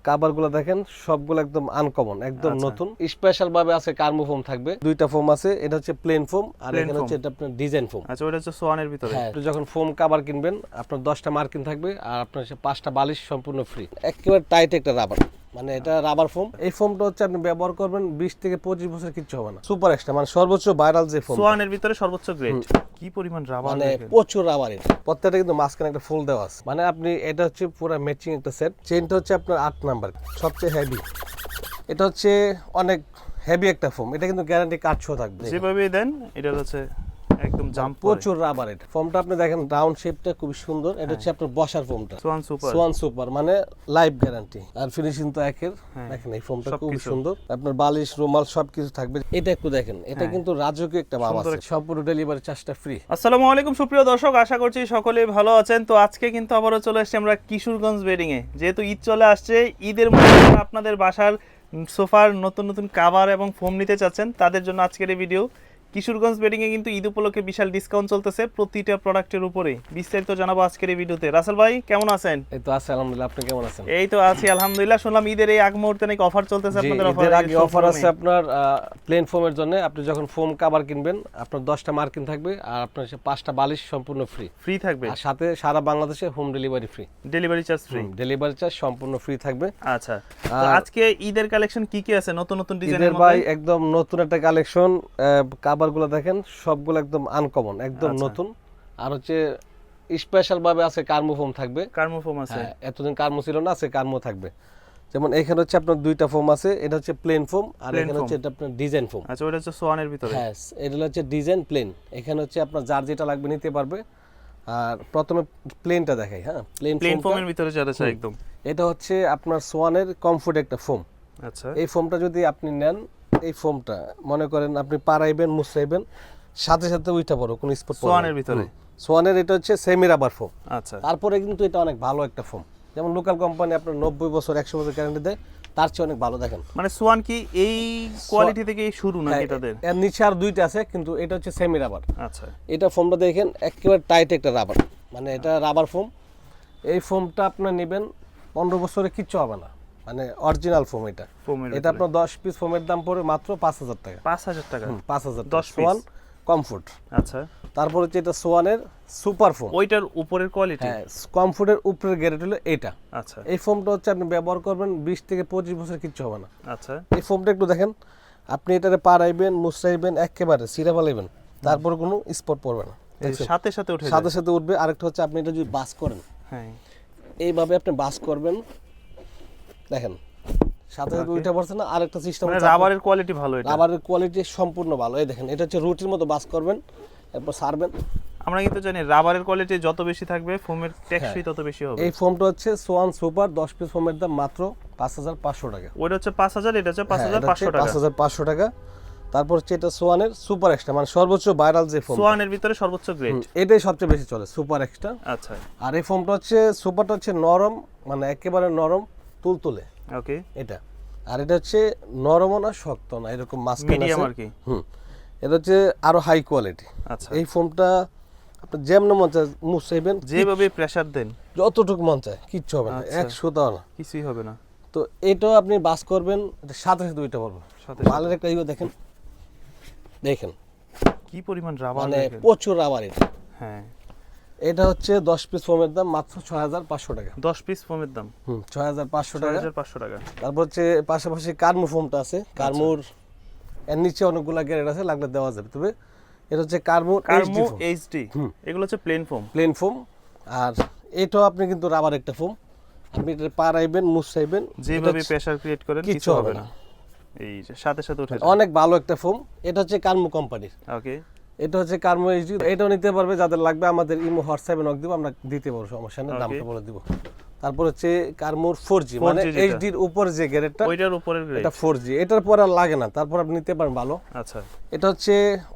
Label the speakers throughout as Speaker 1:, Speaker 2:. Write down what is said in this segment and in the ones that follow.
Speaker 1: Cover গুলো দেখেন সবগুলো একদম আনকমন, একদম নতুন। স্পেশাল ভাবে আছে কার্মো ফোম থাকবে, দুইটা ফোম আছে, এটা হচ্ছে প্লেন ফোম আর এখানে হচ্ছে এটা আপনার ডিজাইন ফোম।
Speaker 2: আচ্ছা, ওটা হচ্ছে সোয়ানের ভিতরে।
Speaker 1: হ্যাঁ, যখন ফোম কাভার কিনবেন আপনার 10টা মার্কিন থাকবে আর আপনার 5টা বালিশ সম্পূর্ণ ফ্রি। একেবারে টাইট একটা রাবার, মানে এটা রাবার ফোম। এই ফোমটা হচ্ছে আপনি ব্যবহার করবেন 20 থেকে 25 বছর কিচ্ছু হবে না। সুপার এক্সট্রা মানে সর্বোচ্চ ভাইরাল যে ফোম,
Speaker 2: সোয়ানের ভিতরে সর্বোচ্চ গ্রেড। কি পরিমাণ রাবার,
Speaker 1: মানে প্রচুর রাবার। এটা প্রত্যেকটা কিন্তু মাঝখানে একটা ফুল দেওয়া আছে, মানে আপনি এটা হচ্ছে পুরো ম্যাচিং একটা সেট। চেইনটা হচ্ছে আপনার 8 নাম্বার, সবচেয়ে হেভি। এটা হচ্ছে অনেক হেভি একটা ফোম, এটা কিন্তু গ্যারান্টি কাজ সহ থাকবে।
Speaker 2: যেভাবে দেন এটা হচ্ছে একদম জাম্প,
Speaker 1: প্রচুর রাবার। এটা ফোমটা আপনি দেখেন রাউন্ড শেপটা খুব সুন্দর। এটা হচ্ছে আপনার বসার ফোমটা সোয়ান সুপার, মানে লাইফ গ্যারান্টি আর ফিনিশিং তো একের। দেখেন এই ফোমটা খুব সুন্দর, আপনার বালিশ রুমাল সবকিছু থাকবে। এটা একটু দেখেন, এটা কিন্তু রাজকীয় একটা ভাব আছে। সম্পূর্ণ ডেলিভারি চার্জটা ফ্রি।
Speaker 2: আসসালামু আলাইকুম সুপ্রিয় দর্শক, আশা করছি সকলেই ভালো আছেন। তো আজকে কিন্তু আবারও চলে এসেছি আমরা কিশোরগঞ্জ বেডিং এ। যেহেতু ঈদ চলে আসছে, ঈদের মধ্যে আপনাদের বাসার সোফার নতুন নতুন কাভার এবং ফোম নিতে চাচ্ছেন, তাদের জন্য আজকের এই ভিডিও। কিশোরগঞ্জ বেডিং এ কিন্তু ঈদ উপলক্ষে বিশাল ডিসকাউন্ট চলতেছে প্রতিটা প্রোডাক্টের উপরে। বিস্তারিত জানাবো আজকের এই ভিডিওতে। রাসেল ভাই কেমন আছেন?
Speaker 1: এই তো আছি আলহামদুলিল্লাহ, আপনি কেমন আছেন?
Speaker 2: এই তো আছি আলহামদুলিল্লাহ। শুনলাম ঈদের এই আগ মুহূর্তে নাকি অফার চলতেছে আপনাদের।
Speaker 1: অফার আছে আপনার প্লেন ফোমের জন্য। আপনি যখন ফোম কভার কিনবেন আপনার 10টা মার্কিন থাকবে আর আপনার 5টা বালিশ সম্পূর্ণ ফ্রি
Speaker 2: থাকবে,
Speaker 1: আর সাথে সারা বাংলাদেশে home delivery free.
Speaker 2: Delivery charge free,
Speaker 1: delivery charge সম্পূর্ণ ফ্রি থাকবে।
Speaker 2: আচ্ছা, তো আজকে ঈদের কালেকশন কি কি আছে নতুন নতুন ডিজাইনের মধ্যে?
Speaker 1: ভাই একদম নতুন একটা কালেকশন। কভার গুলো দেখেন সবগুলো একদম আনকমন, একদম নতুন। আর হচ্ছে স্পেশাল ভাবে আছে কার্মো ফোম থাকবে।
Speaker 2: কার্মো ফোম আছে,
Speaker 1: এতদিন কার্মো ছিল না, আছে কার্মো থাকবে। যেমন এখানে হচ্ছে আপনার দুইটা ফোম আছে, এটা হচ্ছে প্লেন ফোম আর এখানে হচ্ছে এটা আপনার ডিজাইন ফোম।
Speaker 2: আচ্ছা, ওটা হচ্ছে সোয়ানের ভিতরে।
Speaker 1: হ্যাঁ, এটা হচ্ছে ডিজাইন প্লেন। এখানে হচ্ছে আপনার যার যেটা লাগবে নিতে পারবে। আর প্রথমে প্লেনটা দেখাই। হ্যাঁ,
Speaker 2: প্লেন ফোমের ভিতরে যা আছে একদম।
Speaker 1: এটা হচ্ছে আপনার সোয়ানের কমফোর্ট একটা ফোম।
Speaker 2: আচ্ছা,
Speaker 1: এই ফোমটা যদি আপনি নেন, এই ফোমটা মনে করেন আপনি পাড়াইবেন মুছাইবেন সাথে সাথে উইটা পড়ো কোনো স্পট
Speaker 2: সোয়ানের ভিতরে।
Speaker 1: সোয়ানের এটা হচ্ছে সেমি রাবার ফোম।
Speaker 2: আচ্ছা,
Speaker 1: তারপরে কিন্তু এটা অনেক ভালো একটা ফোম। যেমন লোকাল কোম্পানি আপনার 90 বছর 100 বছর গ্যারান্টি দেয়, তার চেয়ে অনেক ভালো। দেখেন
Speaker 2: মানে সোয়ান কি এই কোয়ালিটি থেকে শুরু নাকি এটাদের?
Speaker 1: এর নিচে আর দুইটা আছে, কিন্তু এটা হচ্ছে সেমি রাবার।
Speaker 2: আচ্ছা,
Speaker 1: এটা ফোমটা দেখেন একেবারে টাইট একটা রাবার, মানে এটা রাবার ফোম। এই ফোমটা আপনার নেবেন 15 বছরে কিচ্ছু হবে না, মানে অরিজিনাল ফোম। এটা আপনার 10 পিস ফোমের দাম পড়ে মাত্র 5000 টাকা।
Speaker 2: 5000 টাকা,
Speaker 1: 5000
Speaker 2: 10
Speaker 1: সোয়ান কমফোর্ট।
Speaker 2: আচ্ছা,
Speaker 1: তারপর হচ্ছে এটা সোয়ানের সুপার ফোম।
Speaker 2: ওইটার উপরের কোয়ালিটি।
Speaker 1: হ্যাঁ, কমফোর্টের উপরের গ্রেড হলো এটা।
Speaker 2: আচ্ছা,
Speaker 1: এই ফোমটা হচ্ছে আপনি ব্যবহার করবেন 20 থেকে 25 বছর কিচ্ছু হবে না।
Speaker 2: আচ্ছা,
Speaker 1: এই ফোমটা একটু দেখেন, আপনি এটারে পাড়াইবেন মুছাইবেন একেবারে সিরা ফালাইবেন, তারপর কোনো স্পট পড়বে না,
Speaker 2: সাথে সাথে উঠে
Speaker 1: সাথে সাথে উঠবে। আরেকটা হচ্ছে আপনি এটা যদি বাস করেন,
Speaker 2: হ্যাঁ
Speaker 1: এইভাবে আপনি বাস করবেন, দেখেন সাথে সাথে উঠে পড়ছে না। আরেকটা সিস্টেম
Speaker 2: মানে রাবারের কোয়ালিটি ভালো, এটা
Speaker 1: রাবারের কোয়ালিটি সম্পূর্ণ ভালো। এই দেখেন এটা হচ্ছে রুটির মতো বাস করবেন, এরপর সারবেন।
Speaker 2: আমরা কিন্তু জানি রাবারের কোয়ালিটি যত বেশি থাকবে ফোমের টেকসই তত বেশি হবে।
Speaker 1: এই ফোমটা হচ্ছে সোয়ান সুপার 10 পিস ফোমের দাম মাত্র 5500 টাকা।
Speaker 2: ওটা হচ্ছে 5000, এটা হচ্ছে 5500 টাকা।
Speaker 1: 5500 টাকা। তারপর হচ্ছে এটা সোয়ানের সুপার এক্সট্রা, মানে সর্বোচ্চ ভাইরাল যে ফোম।
Speaker 2: সোয়ানের ভিতরে সর্বোচ্চ গ্রেড,
Speaker 1: এটাই সবচেয়ে বেশি চলে, সুপার এক্সট্রা।
Speaker 2: আচ্ছা,
Speaker 1: আর এই ফোমটা হচ্ছে সুপারটা হচ্ছে নরম, মানে একেবারে নরম তুলতুলে
Speaker 2: ওকে।
Speaker 1: এটা। আর এটা হচ্ছে নরমও না শক্ত না, এরকম মাঝখানে
Speaker 2: মিডিয়াম আর কি।
Speaker 1: এটা হচ্ছে আরো হাই কোয়ালিটি।
Speaker 2: আচ্ছা,
Speaker 1: এই ফোমটা আপনি যেমন মন চায় মুছাইবেন,
Speaker 2: যেভাবে প্রেসার দেন
Speaker 1: যতটুকু মন চায় কিচ্ছু হবে না, 100 দাও না,
Speaker 2: কিছুই হবে না।
Speaker 1: তো এটাও আপনি বাস করবেন, এটা সাথে সাথে দুইটা পড়বে। মালের একটা ইয়ে দেখেন, দেখেন
Speaker 2: কি পরিমাণ রাবার,
Speaker 1: মানে প্রচুর রাবার। এটা
Speaker 2: হ্যাঁ,
Speaker 1: এটা হচ্ছে 10 পিস ফোমের দাম মাত্র 6500 টাকা।
Speaker 2: 10 পিস ফোমের দাম
Speaker 1: 6500 টাকা।
Speaker 2: 6500 টাকা।
Speaker 1: তারপর হচ্ছে পাশাপাশি কার্মো ফোমটা আছে। কার্মোর এর নিচে অনেকগুলা গ্রেড আছে, লাগলে দেওয়া যাবে। তবে এটা হচ্ছে কার্মো
Speaker 2: এইচডি, এগুলো হচ্ছে প্লেন ফোম।
Speaker 1: Plain foam. আর এটাও আপনি কিন্তু রাবার একটা ফোম, আপনি এটা পাড়াইবেন মুছাইবেন,
Speaker 2: যেভাবে প্রেসার ক্রিয়েট করেন কিছু হবে না, এই যে সাথে সাথে উঠে যায়।
Speaker 1: অনেক ভালো একটা ফোম। এটা হচ্ছে কার্মো কোম্পানির।
Speaker 2: ওকে,
Speaker 1: এটা হচ্ছে কার্মো এইচডি। এটাও নিতে পারবে, যাদের লাগবে আমাদের ইমো হোয়াটসঅ্যাপে নক দিব, আমরা দিতে পারবো, সমস্যা নেই, দামটা বলে দিব। তারপর হচ্ছে কার্মোর 4G, মানে এইচডির উপর যে গ্রেডটা,
Speaker 2: ওইটার উপরের গ্রেড,
Speaker 1: এটা 4G। এটার পর আর লাগে না, তারপর আপনি নিতে পারেন ভালো।
Speaker 2: আচ্ছা,
Speaker 1: এটা হচ্ছে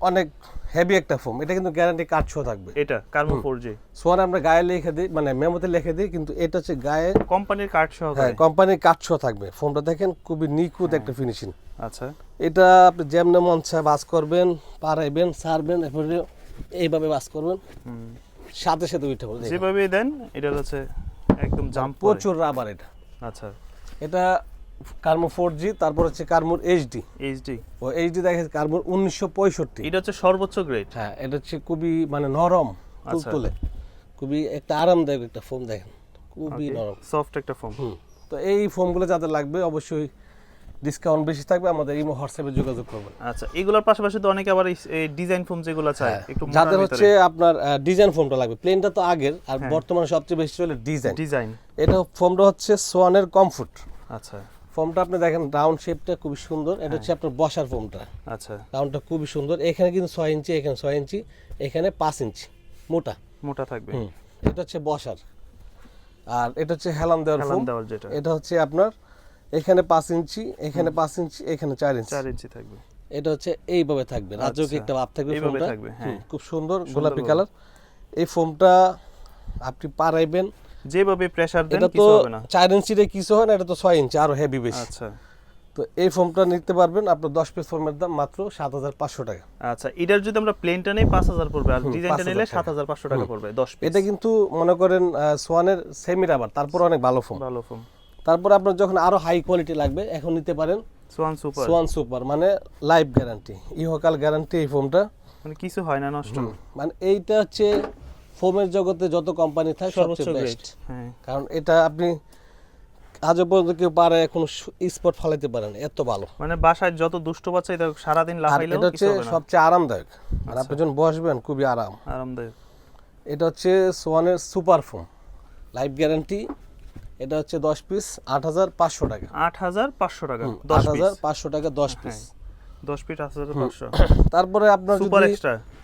Speaker 1: অনেক হেভি একটা ফোম, এটা কিন্তু গ্যারান্টি কার্ড সহ থাকবে।
Speaker 2: এটা কার্বো 4G
Speaker 1: সোয়ান আমরা গায়ে লিখে দিই, মানে মেমোতে লিখে দিই, কিন্তু এটা হচ্ছে গায়ে
Speaker 2: কোম্পানির কার্ড সহ।
Speaker 1: হ্যাঁ, কোম্পানির কার্ড সহ থাকবে। ফোমটা দেখেন খুবই নিখুঁত একটা ফিনিশিং।
Speaker 2: আচ্ছা,
Speaker 1: এটা আপনি যেমন মন চায় বাস করবেন, পাড়াইবেন, সারবেন, এরপরে এইভাবে বাস করবেন, সাথে সাথে উঠে পড়বে,
Speaker 2: যেভাবে দেন এটা হচ্ছে একদম জাম্প,
Speaker 1: প্রচুর রাবার এটা।
Speaker 2: আচ্ছা,
Speaker 1: এটা কার্মুর 4G, তারপর হচ্ছে কার্মুর এইচডি। ও এইচডি দেখেন কার্মুর 1965।
Speaker 2: এটা হচ্ছে সর্বোচ্চ গ্রেড।
Speaker 1: হ্যাঁ, এটা হচ্ছে খুবই মানে নরম তুলতুলে, খুবই একটা আরামদায়ক একটা ফোম, দেখেন খুবই নরম
Speaker 2: সফট একটা ফোম।
Speaker 1: তো এই ফোমগুলো যাদের লাগবে অবশ্যই ডিসকাউন্ট বেশি থাকবে, আমাদের ইমো হোয়াটসঅ্যাপে যোগাযোগ করবেন।
Speaker 2: আচ্ছা, এগুলোর পাশাপাশি তো অনেকে আবার এই ডিজাইন ফোম যেগুলো চায় একটু মোটার
Speaker 1: যাদের
Speaker 2: ভিতরে।
Speaker 1: হচ্ছে আপনার ডিজাইন ফোমটা লাগবে, প্লেনটা তো আগের, আর বর্তমানে সবচেয়ে বেশি চলে ডিজাইন। এটা ফোমটা হচ্ছে সোয়ানের কমফোর্ট।
Speaker 2: আচ্ছা,
Speaker 1: ফোমটা আপনি দেখেন রাউন্ড শেপটা খুবই সুন্দর, এটা হচ্ছে আপনার বসার ফোমটা।
Speaker 2: আচ্ছা,
Speaker 1: রাউন্ডটা খুবই সুন্দর, এখানে কিন্তু 6 ইঞ্চি, এখানে 6 ইঞ্চি, এখানে 5 ইঞ্চি মোটা
Speaker 2: থাকবে।
Speaker 1: এটা হচ্ছে বসার। আর এটা হচ্ছে হেলান দেওয়ার ফোম,
Speaker 2: যেটা
Speaker 1: এটা হচ্ছে আপনার এখানে 5 ইঞ্চি, এখানে 5 ইঞ্চি, এখানে 4 ইঞ্চি
Speaker 2: থাকবে।
Speaker 1: এটা হচ্ছে এইভাবে থাকবে, রাজকীয় একটা ভাব থাকবে ফোমটা। খুব সুন্দর গোলাপি কালার। এই ফোমটা আপনি পারাইবেন
Speaker 2: যেভাবে প্রেসার দেন
Speaker 1: এটা তো
Speaker 2: কিছু হবে না।
Speaker 1: 4 ইঞ্চিতে কিছু হয় না, এটা তো 6 ইঞ্চি, আরো হেভি বেশি।
Speaker 2: আচ্ছা,
Speaker 1: তো এই ফোমটা নিতে পারবেন আপনার 10 পিস ফোমের দাম মাত্র 7500 টাকা।
Speaker 2: আচ্ছা, এটার যদি আমরা প্লেনটা নেই 5000 পড়বে, আর ডিজাইনটা নিলে 7500 টাকা পড়বে 10 পিস।
Speaker 1: এটা কিন্তু মনে করেন সোয়ানের সেমি রাবার, তারপর অনেক ভালো ফোম। তারপর আপনার যখন আরো হাই কোয়ালিটি লাগবে এখন নিতে পারেন সোয়ান সুপার, মানে লাইফ গ্যারান্টি, ইহকাল গ্যারান্টি এই ফোমটা,
Speaker 2: মানে কিছু হয় না নষ্ট।
Speaker 1: মানে এইটা হচ্ছে ফোমের জগতে যত কোম্পানি থাকে সবচেয়ে বেস্ট। কারণ এটা আপনি আজও পর্যন্ত কেউ পারে এখন স্পট ফালাইতে পারেন, এত ভালো।
Speaker 2: মানে বাসায় যত দুষ্ট বাচ্চা এটা সারাদিন লাফাইলেও
Speaker 1: এটা হচ্ছে সবচেয়ে আরামদায়ক, আর আপনি যখন বসবেন খুবই
Speaker 2: আরামদায়ক।
Speaker 1: এটা হচ্ছে সোয়ানের সুপার ফোম, লাইফ গ্যারান্টি। এটা হচ্ছে 10 পিস 8500 টাকা।
Speaker 2: 8500 টাকা
Speaker 1: 8500 টাকা 10 পিস।
Speaker 2: 10 পিস 8500।
Speaker 1: তারপরে আপনার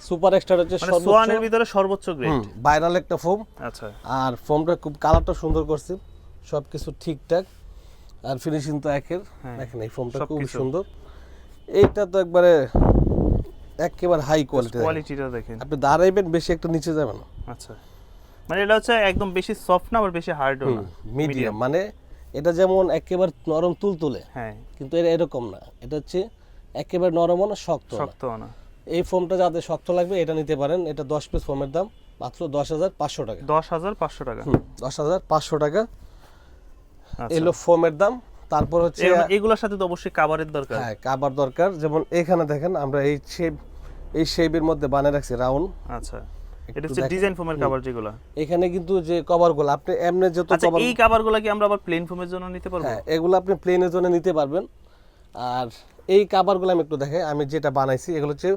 Speaker 1: সুপার এক্সট্রা হচ্ছে
Speaker 2: মানে সোয়ানের ভিতরে সর্বোচ্চ গ্রেড
Speaker 1: ভাইরাল একটা ফোম।
Speaker 2: আচ্ছা,
Speaker 1: আর ফোমটা খুব কালারটা সুন্দর করছে, সবকিছু ঠিকঠাক, আর ফিনিশিং তো একের। দেখেন এই ফোমটা খুব সুন্দর, এইটা তো একবারে একেবারে হাই
Speaker 2: কোয়ালিটিটা দেখেন।
Speaker 1: আপনি দাঁড়াইবেন বেশি একটা নিচে যাবেন।
Speaker 2: আচ্ছা, মানে এটা হচ্ছে একদম বেশি সফট না আবার বেশি হার্ডও না,
Speaker 1: মিডিয়াম। মানে এটা যেমন একেবারে নরম তুলতুলে, কিন্তু এটা এরকম না, এটা হচ্ছে একেবারে নরমও না শক্তও না। এই ফোমটা যাদের শক্ত লাগবে এটা নিতে পারেন। এটা 10 পিস ফোমের দাম মাত্র 10500 টাকা।
Speaker 2: 10500 টাকা
Speaker 1: 10500 টাকা এলো ফোমের দাম। তারপর হচ্ছে
Speaker 2: এগুলোর সাথে তো অবশ্যই কভারের দরকার।
Speaker 1: হ্যাঁ, কভার দরকার। যেমন এখানে দেখেন আমরা এই শেপের মধ্যে বানিয়ে রাখছি রাউন্ড।
Speaker 2: আচ্ছা, এটা হচ্ছে ডিজাইন ফোমের কভার যেগুলো।
Speaker 1: এখানে কিন্তু যে কভারগুলো আপনি এমনি যত
Speaker 2: কভার, এই কভারগুলো কি আমরা আবার প্লেন ফোমের জন্য নিতে পারবো?
Speaker 1: হ্যাঁ, এগুলো আপনি প্লেনের জন্য নিতে পারবেন। আর এই কভারগুলো আমি একটু দেখাই, আমি যেটা বানাইছি এগুলো হচ্ছে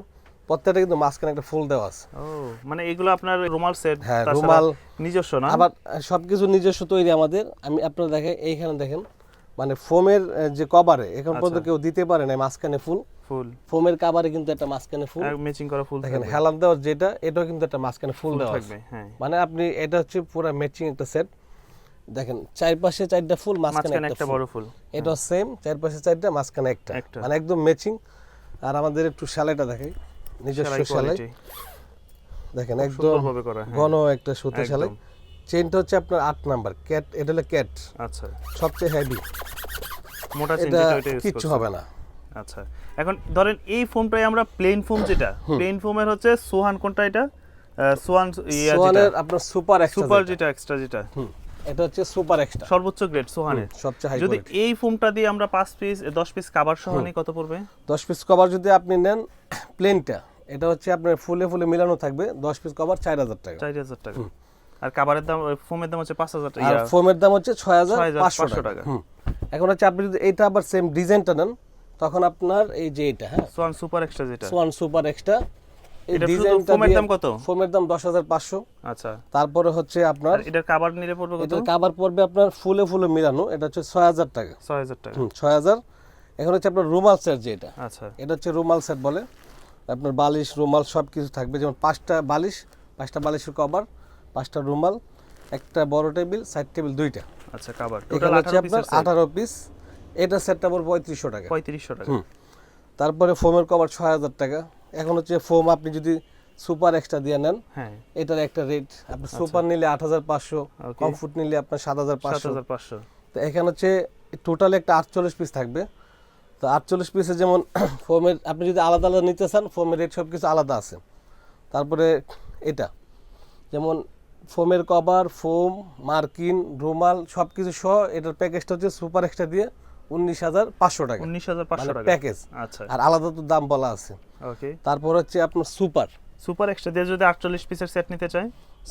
Speaker 1: প্রত্যেকটা কিন্তু মাঝখানে একটা ফুল দেওয়া আছে।
Speaker 2: ও, মানে এগুলো আপনার রুমাল সেট,
Speaker 1: হ্যাঁ, রুমাল
Speaker 2: নিজস্ব না?
Speaker 1: আবার সবকিছু নিজস্ব তৈরি আমাদের। আমি আপনারা দেখেন এইখানে দেখেন, মানে ফোমের যে কভারে এখন পর্যন্ত কেউ দিতে পারে না মাঝখানে ফুল। ফোমের কভারে কিন্তু একটা মাঝখানে ফুল,
Speaker 2: ম্যাচিং করা ফুল
Speaker 1: দেখেন। হেলান দেওয়ার যেটা, এটাও কিন্তু একটা মাঝখানে ফুল দেওয়া আছে। মানে আপনি এটা হচ্ছে পুরো ম্যাচিং একটা সেট। দেখেন চারপাশে 4টা ফুল, মাঝখানে একটা বড় ফুল। এটা সেম, চারপাশে 4টা, মাঝখানে একটা, মানে একদম ম্যাচিং। আর আমাদের একটু সেলাইটা দেখাই, নিজস্ব সেলাই দেখেন, একদম ঘন একটা সুতো সেলাই। চেইনটা হচ্ছে আপনার 8 নাম্বার ক্যাট, এটা হলো ক্যাট।
Speaker 2: আচ্ছা,
Speaker 1: সবচেয়ে হেভি,
Speaker 2: মোটা চেইন,
Speaker 1: যেটা কিচ্ছু হবে না।
Speaker 2: আচ্ছা, এখন ধরেন এই ফোমটাই আমরা প্লেন ফোম, যেটা প্লেন ফোমের হচ্ছে সোহান কোনটা? এটা
Speaker 1: সোহানের আপনার সুপার
Speaker 2: এক্সট্রা যেটা
Speaker 1: এটা হচ্ছে সুপার এক্সট্রা,
Speaker 2: সর্বোচ্চ গ্রেড সোহানের
Speaker 1: সবচেয়ে হাই
Speaker 2: যদি
Speaker 1: কোয়ালিটি।
Speaker 2: এই ফোমটা দিয়ে আমরা 5 পিস 10 পিস কভার সহ নিই কত পড়বে?
Speaker 1: 10 পিস কভার যদি আপনি নেন প্লেনটা, এটা হচ্ছে আপনার ফুলে ফুলে মিলানো থাকবে, 10 পিস কভার 4000 টাকা।
Speaker 2: 4000 টাকা। আর কভারের দাম, ফোমের দাম হচ্ছে 5000 টাকা,
Speaker 1: আর ফোমের দাম হচ্ছে 6500 টাকা। এখন হচ্ছে আপনি যদি এইটা আবার সেম ডিজাইনটা নেন তখন আপনার এই যে এটা, হ্যাঁ,
Speaker 2: সোয়ান সুপার এক্সট্রা, যেটা
Speaker 1: সোয়ান সুপার এক্সট্রা, এই
Speaker 2: এটা
Speaker 1: ডিজাইনটা
Speaker 2: ফোমের দাম কত?
Speaker 1: ফোমের দাম 10500।
Speaker 2: আচ্ছা,
Speaker 1: তারপরে হচ্ছে আপনার
Speaker 2: এটার কভার নিলে পড়বে কত?
Speaker 1: এটার কভার পড়বে আপনার ফুলে ফুলে মিলানো, এটা হচ্ছে 6000 টাকা।
Speaker 2: 6000 টাকা
Speaker 1: 6000। এখন হচ্ছে আপনার রুমাল সেট যেটা,
Speaker 2: আচ্ছা,
Speaker 1: এটা হচ্ছে রুমাল সেট বলে। আপনার বালিশ রুমাল সব কিছু থাকবে, যেমন 5টা বালিশ, 5টা বালিশের কভার, 5টা রুমাল, একটা বড় টেবিল, সাইড টেবিল 2টা।
Speaker 2: আচ্ছা, কভার
Speaker 1: টোটাল হচ্ছে আপনার 18 পিস। এটা সেটটা পড়বে 3500 টাকা।
Speaker 2: 3500 টাকা।
Speaker 1: তারপরে ফোমের কভার 6000 টাকা। এখন হচ্ছে ফোম আপনি যদি সুপার এক্সট্রা দিয়ে নেন,
Speaker 2: হ্যাঁ,
Speaker 1: এটার একটা রেট। আপনি সুপার নিলে 8500, কমফোর্ট নিলে আপনার 7500। তো এখানে হচ্ছে টোটাল একটা 48 পিস থাকবে। তো 48 পিসে যেমন ফোমের আপনি যদি আলাদা আলাদা নিতে চান, ফোমের রেট সব কিছু আলাদা আছে। তারপরে এটা যেমন ফোমের কভার, ফোম, মার্কিন, রুমাল সবকিছু সহ এটার প্যাকেজটা হচ্ছে সুপার এক্সট্রা দিয়ে 19,500 টাকা।
Speaker 2: 19,500 টাকা
Speaker 1: প্যাকেজ।
Speaker 2: আচ্ছা,
Speaker 1: আর আলাদা তো দাম বলা আছে।
Speaker 2: ওকে।
Speaker 1: তারপর হচ্ছে আপনার
Speaker 2: সুপার এক্সট্রা দিয়ে যদি 48 পিসের সেট নিতে চাই,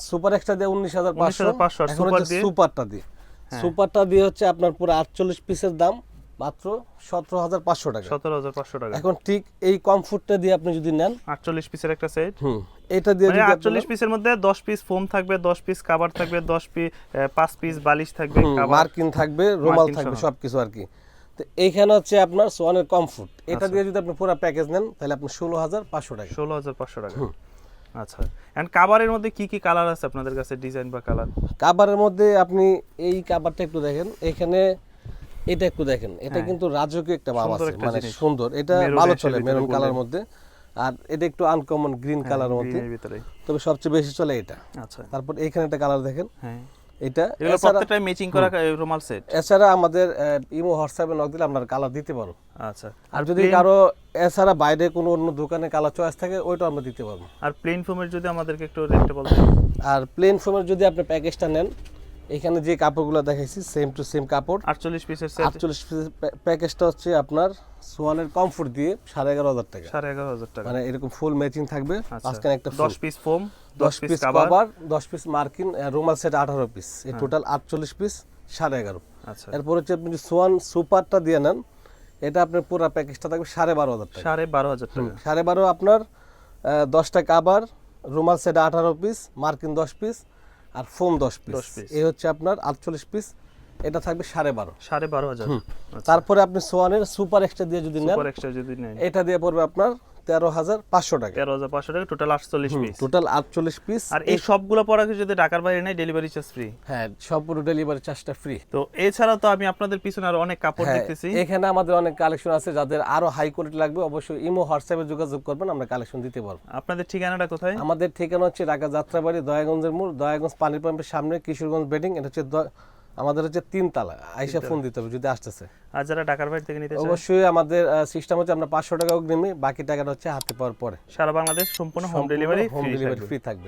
Speaker 1: সুপার এক্সট্রা দিয়ে 19,500।
Speaker 2: 19,500 আর
Speaker 1: এখন
Speaker 2: সুপার
Speaker 1: হচ্ছে
Speaker 2: দিয়ে?
Speaker 1: সুপারটা দিয়ে, সুপারটা দিয়ে হচ্ছে আপনার পুরো 48 পিসের দাম মাত্র 17,500 টাকা।
Speaker 2: 17,500 টাকা।
Speaker 1: এখন ঠিক এই কমফোর্টটা দিয়ে আপনি যদি নেন
Speaker 2: 48 পিসের একটা সেট,
Speaker 1: এটা দিয়ে
Speaker 2: মানে
Speaker 1: যদি
Speaker 2: 48 পিসের মধ্যে 10 পিস ফোম থাকবে, 10 পিস কভার থাকবে, 10 পিস 5 পিস বালিশ থাকবে, কভার,
Speaker 1: মার্কিন থাকবে, রুমাল
Speaker 2: মার্কিন
Speaker 1: থাকবে,
Speaker 2: সহ।
Speaker 1: সবকিছু আর কি। তো এইখানে হচ্ছে আপনার সোয়ানের কমফোর্ট, এটা
Speaker 2: আচ্ছা।
Speaker 1: দিয়ে যদি আপনি পুরো প্যাকেজ নেন তাহলে আপনি 16,500 টাকা।
Speaker 2: 16,500 টাকা। আচ্ছা, এন্ড কাভারের মধ্যে কি কি কালার আছে আপনাদের কাছে, ডিজাইন বা কালার?
Speaker 1: কাভারের মধ্যে আপনি এই কাভারটা একটু দেখেন, এখানে এটা একটু দেখেন, এটা কিন্তু রাজকীয় একটা ভাব
Speaker 2: সুন্দর
Speaker 1: আছে,
Speaker 2: একটা
Speaker 1: মানে
Speaker 2: জিনিস।
Speaker 1: সুন্দর, এটা
Speaker 2: মেরুন
Speaker 1: ভালো
Speaker 2: এসে
Speaker 1: চলে
Speaker 2: ভিতরে
Speaker 1: মেরুন
Speaker 2: golden।
Speaker 1: কালার মধ্যে। আর এটা একটু আনকমন গ্রিন কালার মধ্যে,
Speaker 2: গ্রিনের ভিতরে।
Speaker 1: তবে সবচেয়ে বেশি চলে এটা।
Speaker 2: আচ্ছা,
Speaker 1: তারপর এইখানে একটা কালার দেখেন,
Speaker 2: হ্যাঁ,
Speaker 1: এটা।
Speaker 2: এগুলো প্রত্যেকটাই ম্যাচিং করা রুমাল সেট।
Speaker 1: এছাড়া আমাদের ইমো হোয়াটসঅ্যাপে নক দিলে আমরা কালার দিতে পারবো।
Speaker 2: আচ্ছা,
Speaker 1: আর যদি কারো এছাড়া বাইরে কোনো অন্য দোকানে কালার চয়েস থাকে ওইটা আমরা দিতে পারবো।
Speaker 2: আর প্লেন ফোমের যদি আমাদেরকে একটু রেটটা বলতেন।
Speaker 1: আর প্লেন ফোমের যদি আপনি প্যাকেজটা নেন, এখানে যে কাপড়গুলো দেখাইছি সেম টু সেম কাপড়,
Speaker 2: 48 পিসের সেট,
Speaker 1: 48 পিসের প্যাকেজটা হচ্ছে আপনার সোয়ানের কমফোর্ট দিয়ে 11,500 টাকা।
Speaker 2: 11,500 টাকা।
Speaker 1: মানে এরকম ফুল ম্যাচিং থাকবে,
Speaker 2: আচ্ছা,
Speaker 1: মাঝখানে একটা
Speaker 2: 10 piece foam,
Speaker 1: 10
Speaker 2: piece
Speaker 1: piece
Speaker 2: cover.
Speaker 1: Cover, 10 piece মার্কিন, রুমাল সেট 18 পিস, এই টোটাল 48 পিস 11,500।
Speaker 2: আচ্ছা,
Speaker 1: এরপর হচ্ছে আপনি যদি সোয়ান সুপারটা দিয়ে নেন, এটা আপনার পুরো প্যাকেজটা থাকবে 12,500 টাকা।
Speaker 2: 12,500 টাকা।
Speaker 1: 12,500 আপনার 10টা কাভার, রুমাল সেট 18 পিস, মার্কিন 10 পিস, আর ফোম 10 পিস,
Speaker 2: 10 পিস।
Speaker 1: এই হচ্ছে আপনার 48 পিস, এটা থাকবে 12,500।
Speaker 2: 12,500।
Speaker 1: তারপরে আপনি সোয়ানের সুপার এক্সট্রা দিয়ে যদি নেন,
Speaker 2: সুপার এক্সট্রা যদি নেন,
Speaker 1: এটা দিয়ে পড়বে আপনার 13,500 টাকা।
Speaker 2: 13,500 টাকা, টোটাল 48 পিস।
Speaker 1: Total 48 piece.
Speaker 2: আর এই সবগুলো পড়াকে যদি ঢাকার বাইরে নেয়, ডেলিভারি চার্জ ফ্রি।
Speaker 1: হ্যাঁ, সম্পূর্ণ ডেলিভারি চার্জটা ফ্রি।
Speaker 2: তো এছাড়া তো আমি আপনাদের পিছনে আরো অনেক কাপড় দেখতেছি।
Speaker 1: এখানে আমাদের অনেক কালেকশন আছে, যাদের আরো হাই কোয়ালিটি লাগবে অবশ্যই ইমো হোয়াটসঅ্যাপে যোগাযোগ করবেন, আমরা কালেকশন দিতে পারবো।
Speaker 2: আপনাদের ঠিকানাটা কোথায়?
Speaker 1: আমাদের ঠিকানা হচ্ছে ঢাকা যাত্রাবাড়ি, দয়াগঞ্জের মোড়, দয়াগঞ্জ পানির পাম্পের সামনে, কিশোরগঞ্জ বেডিং। এটা হচ্ছে আমাদের হচ্ছে 3 তলা। আইসা ফোন দিতে হবে যদি আসতেছে।
Speaker 2: আর যারা ঢাকার বাইরে থেকে নিতে চায়,
Speaker 1: অবশ্যই আমাদের সিস্টেম হচ্ছে আমরা 500 টাকা অগ্রিম নিই, বাকি টাকাটা হচ্ছে হাতে পাওয়ার পরে।
Speaker 2: সারা বাংলাদেশ সম্পূর্ণ হোম ডেলিভারি
Speaker 1: ফ্রি থাকবে।